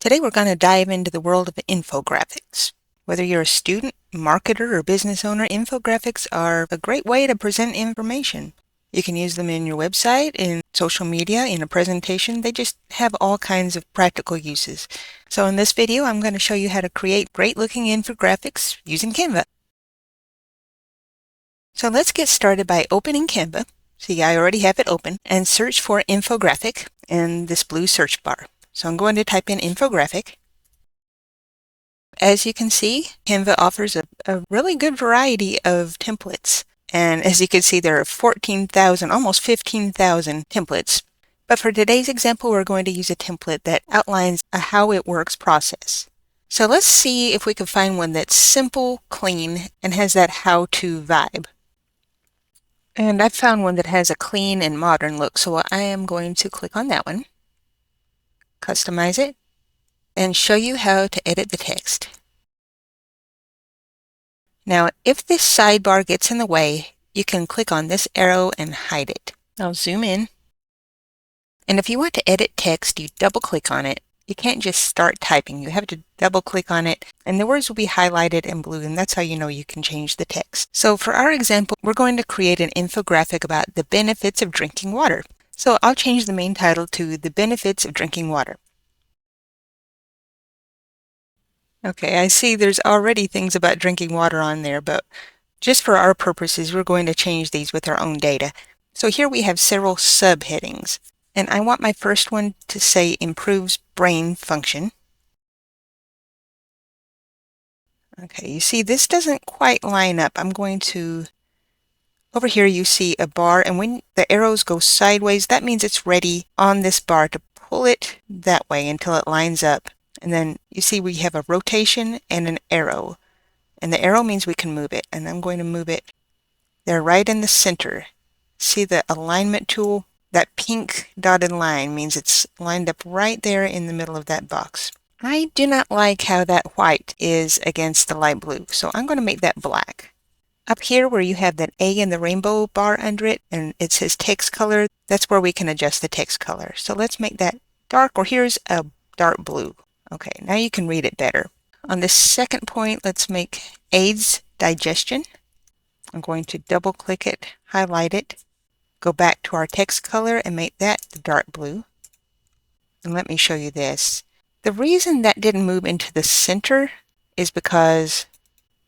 Today we're going to dive into the world of infographics. Whether you're a student, marketer, or business owner, infographics are a great way to present information. You can use them in your website, in social media, in a presentation. They just have all kinds of practical uses. So in this video, I'm going to show you how to create great-looking infographics using Canva. So let's get started by opening Canva. See, I already have it open, and search for infographic in this blue search bar. So I'm going to type in infographic. As you can see, Canva offers a really good variety of templates. And as you can see, there are 14,000, almost 15,000 templates. But for today's example, we're going to use a template that outlines a how it works process. So let's see if we can find one that's simple, clean, and has that how-to vibe. And I've found one that has a clean and modern look, so I am going to click on that one, customize it, and show you how to edit the text. Now, if this sidebar gets in the way, you can click on this arrow and hide it. I'll zoom in. And if you want to edit text, you double click on it. You can't just start typing. You have to double click on it, and the words will be highlighted in blue, and that's how you know you can change the text. So for our example, we're going to create an infographic about the benefits of drinking water. So I'll change the main title to The Benefits of Drinking Water. Okay, I see there's already things about drinking water on there, but just for our purposes, we're going to change these with our own data. So here we have several subheadings, and I want my first one to say improves brain function. Okay, you see this doesn't quite line up. I'm going to, over here you see a bar, and when the arrows go sideways, that means it's ready on this bar to pull it that way until it lines up. And then you see we have a rotation and an arrow. And the arrow means we can move it. And I'm going to move it there right in the center. See the alignment tool? That pink dotted line means it's lined up right there in the middle of that box. I do not like how that white is against the light blue, so I'm going to make that black. Up here where you have that A and the rainbow bar under it, and it says text color, that's where we can adjust the text color. So let's make that dark, or here's a dark blue. Okay, now you can read it better. On this second point, let's make aids digestion. I'm going to double click it, highlight it, go back to our text color and make that the dark blue. And let me show you this. The reason that didn't move into the center is because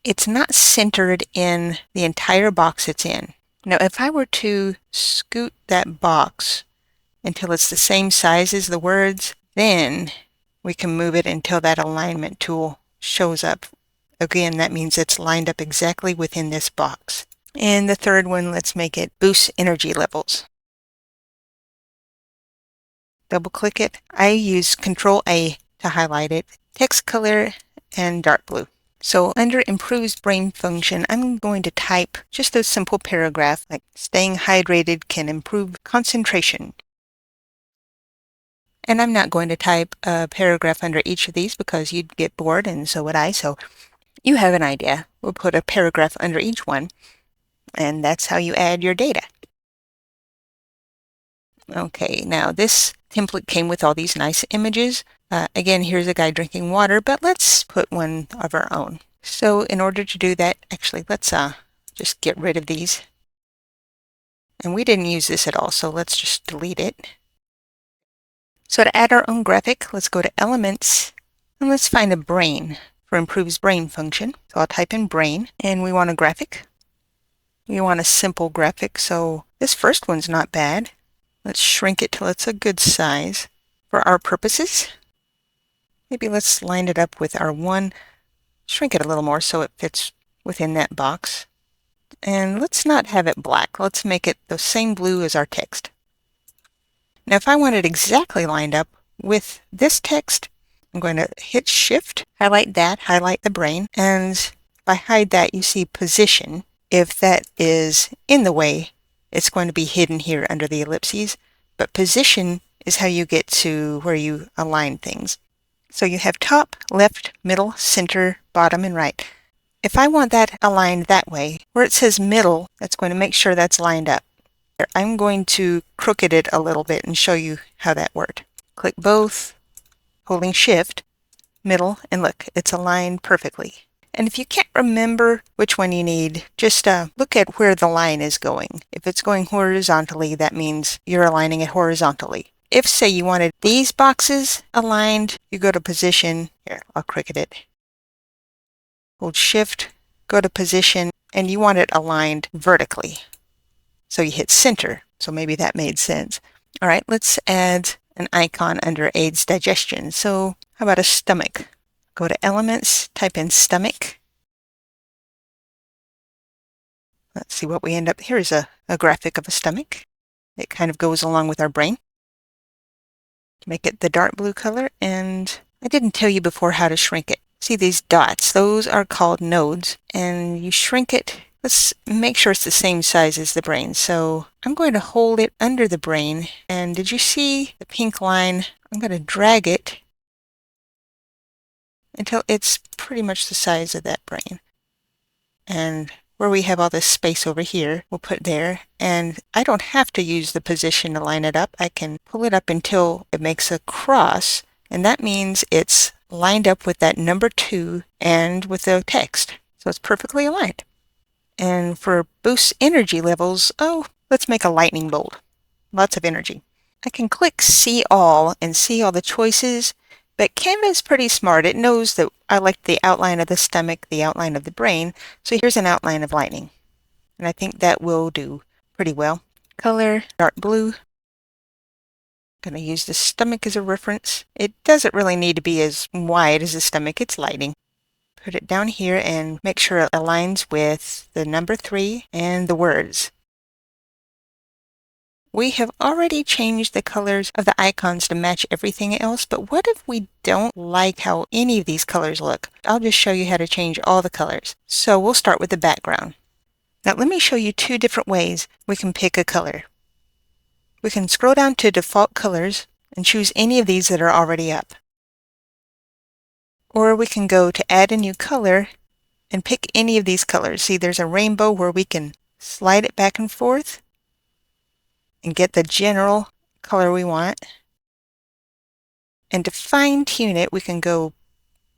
it's not centered in the entire box it's in. Now, if I were to scoot that box until it's the same size as the words, then we can move it until that alignment tool shows up. Again, that means it's lined up exactly within this box. And the third one, let's make it boost energy levels. Double click it. I use Control A to highlight it, text color, and dark blue. So under improves brain function, I'm going to type just a simple paragraph like staying hydrated can improve concentration. And I'm not going to type a paragraph under each of these because you'd get bored, and so would I. So you have an idea. We'll put a paragraph under each one, and that's how you add your data. Okay, now this template came with all these nice images. Again, here's a guy drinking water, but let's put one of our own. So in order to do that, actually, let's just get rid of these. And we didn't use this at all, so let's just delete it. So to add our own graphic, let's go to Elements, and let's find a brain for improves brain function. So I'll type in brain, and we want a graphic. We want a simple graphic, so this first one's not bad. Let's shrink it till it's a good size for our purposes. Maybe let's line it up with our one, shrink it a little more so it fits within that box. And let's not have it black. Let's make it the same blue as our text. Now, if I want it exactly lined up with this text, I'm going to hit Shift, highlight that, highlight the brain, and if I hide that, you see position. If that is in the way, it's going to be hidden here under the ellipses, but position is how you get to where you align things. So you have top, left, middle, center, bottom, and right. If I want that aligned that way, where it says middle, that's going to make sure that's lined up. I'm going to crooked it a little bit and show you how that worked. Click both, holding Shift, middle, and look, it's aligned perfectly. And if you can't remember which one you need, just look at where the line is going. If it's going horizontally, that means you're aligning it horizontally. If, say, you wanted these boxes aligned, you go to Position. Here, I'll cricket it. Hold Shift, go to Position, and you want it aligned vertically. So you hit Center. So maybe that made sense. All right, let's add an icon under aids digestion. So how about a stomach? Go to Elements, type in stomach. Let's see what we end up. Here's a graphic of a stomach. It kind of goes along with our brain. Make it the dark blue color, and I didn't tell you before how to shrink it. See these dots? Those are called nodes, and you shrink it. Let's make sure it's the same size as the brain. So I'm going to hold it under the brain, and did you see the pink line? I'm going to drag it until it's pretty much the size of that brain. And where we have all this space over here, we'll put there. And I don't have to use the position to line it up. I can pull it up until it makes a cross, and that means it's lined up with that number 2 and with the text. So it's perfectly aligned. And for boost energy levels, oh, let's make a lightning bolt. Lots of energy. I can click See All and see all the choices, but Canva is pretty smart. It knows that I like the outline of the stomach, the outline of the brain, so here's an outline of lightning. And I think that will do pretty well. Color, dark blue. I'm going to use the stomach as a reference. It doesn't really need to be as wide as the stomach, it's lighting. Put it down here and make sure it aligns with the number 3 and the words. We have already changed the colors of the icons to match everything else, but what if we don't like how any of these colors look? I'll just show you how to change all the colors. So we'll start with the background. Now let me show you 2 different ways we can pick a color. We can scroll down to Default Colors and choose any of these that are already up. Or we can go to Add a New Color and pick any of these colors. See, there's a rainbow where we can slide it back and forth and get the general color we want. And to fine tune it, we can go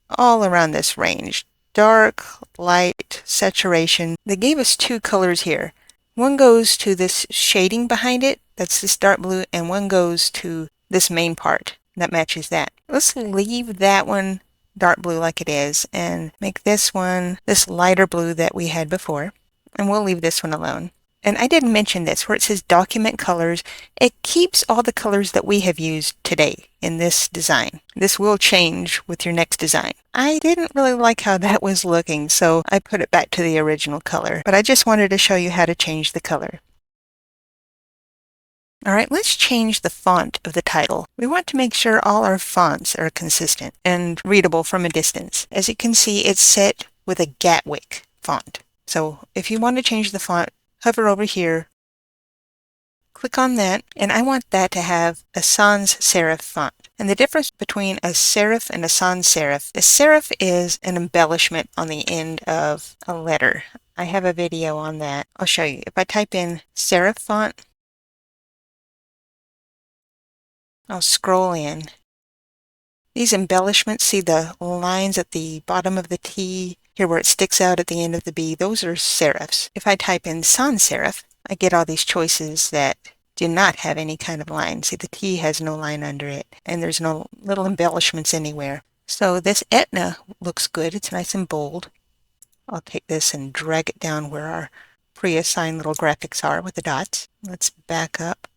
all around this range. Dark, light, saturation. They gave us 2 colors here. One goes to this shading behind it, that's this dark blue, and one goes to this main part. That matches that. Let's leave that one dark blue like it is and make this one this lighter blue that we had before. And we'll leave this one alone. And I didn't mention this, where it says Document Colors, it keeps all the colors that we have used today in this design. This will change with your next design. I didn't really like how that was looking, so I put it back to the original color. But I just wanted to show you how to change the color. Alright, let's change the font of the title. We want to make sure all our fonts are consistent and readable from a distance. As you can see, it's set with a Gatwick font. So if you want to change the font, hover over here, click on that, and I want that to have a sans serif font. And the difference between a serif and a sans serif, the serif is an embellishment on the end of a letter. I have a video on that. I'll show you. If I type in serif font, I'll scroll in. These embellishments, see the lines at the bottom of the T, here where it sticks out at the end of the B, those are serifs. If I type in sans serif, I get all these choices that do not have any kind of line. See, the T has no line under it, and there's no little embellishments anywhere. So this Etna looks good. It's nice and bold. I'll take this and drag it down where our pre-assigned little graphics are with the dots. Let's back up.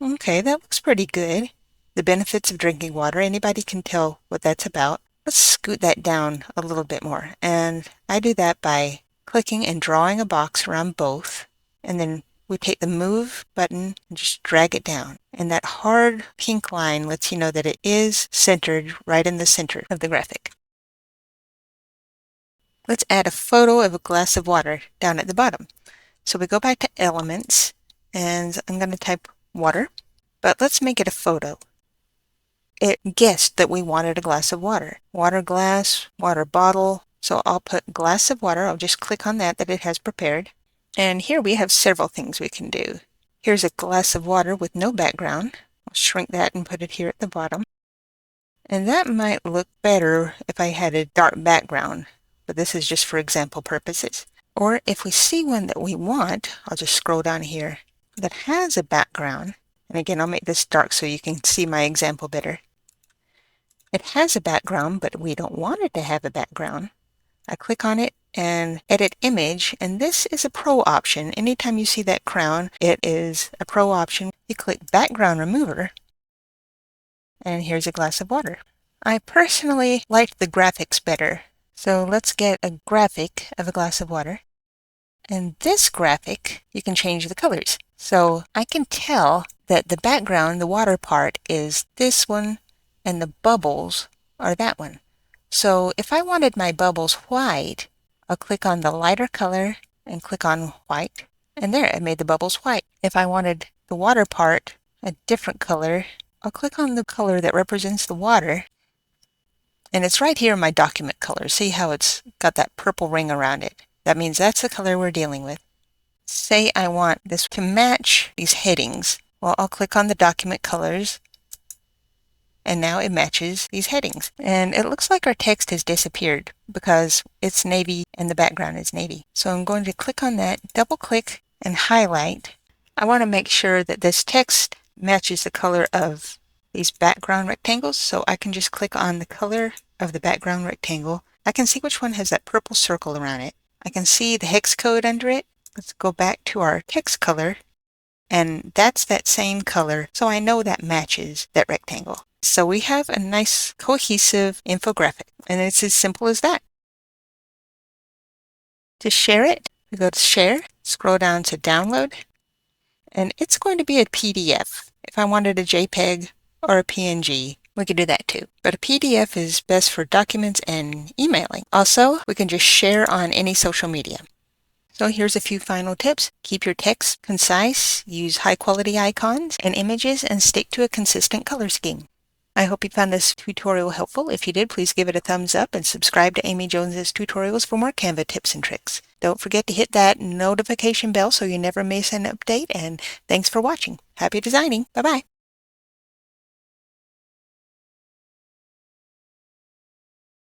Okay, that looks pretty good. The benefits of drinking water, anybody can tell what that's about. Let's scoot that down a little bit more. And I do that by clicking and drawing a box around both. And then we take the Move button and just drag it down. And that hard pink line lets you know that it is centered right in the center of the graphic. Let's add a photo of a glass of water down at the bottom. So we go back to Elements, and I'm going to type water, but let's make it a photo. It guessed that we wanted a glass of water. Water glass, water bottle. So I'll put glass of water. I'll just click on that it has prepared. And here we have several things we can do. Here's a glass of water with no background. I'll shrink that and put it here at the bottom. And that might look better if I had a dark background, but this is just for example purposes. Or if we see one that we want, I'll just scroll down here, that has a background. And again, I'll make this dark so you can see my example better. It has a background, but we don't want it to have a background. I click on it and edit image, and this is a pro option. Anytime you see that crown, it is a pro option. You click background remover, and here's a glass of water. I personally like the graphics better, so let's get a graphic of a glass of water. And this graphic, you can change the colors. So I can tell that the background, the water part, is this one, and the bubbles are that one. So if I wanted my bubbles white, I'll click on the lighter color and click on white. And there, it made the bubbles white. If I wanted the water part a different color, I'll click on the color that represents the water. And it's right here in my document color. See how it's got that purple ring around it? That means that's the color we're dealing with. Say I want this to match these headings. Well, I'll click on the document colors, and now it matches these headings. And it looks like our text has disappeared because it's navy and the background is navy. So I'm going to click on that, double click, and highlight. I want to make sure that this text matches the color of these background rectangles, so I can just click on the color of the background rectangle. I can see which one has that purple circle around it. I can see the hex code under it. Let's go back to our text color, and that's that same color, so I know that matches that rectangle. So we have a nice cohesive infographic, and it's as simple as that. To share it, we go to share, scroll down to download, and it's going to be a PDF. If I wanted a JPEG or a PNG, we could do that too. But a PDF is best for documents and emailing. Also, we can just share on any social media. So here's a few final tips. Keep your text concise, use high quality icons and images, and stick to a consistent color scheme. I hope you found this tutorial helpful. If you did, please give it a thumbs up and subscribe to Amy Jones's tutorials for more Canva tips and tricks. Don't forget to hit that notification bell so you never miss an update, and thanks for watching. Happy designing. Bye-bye.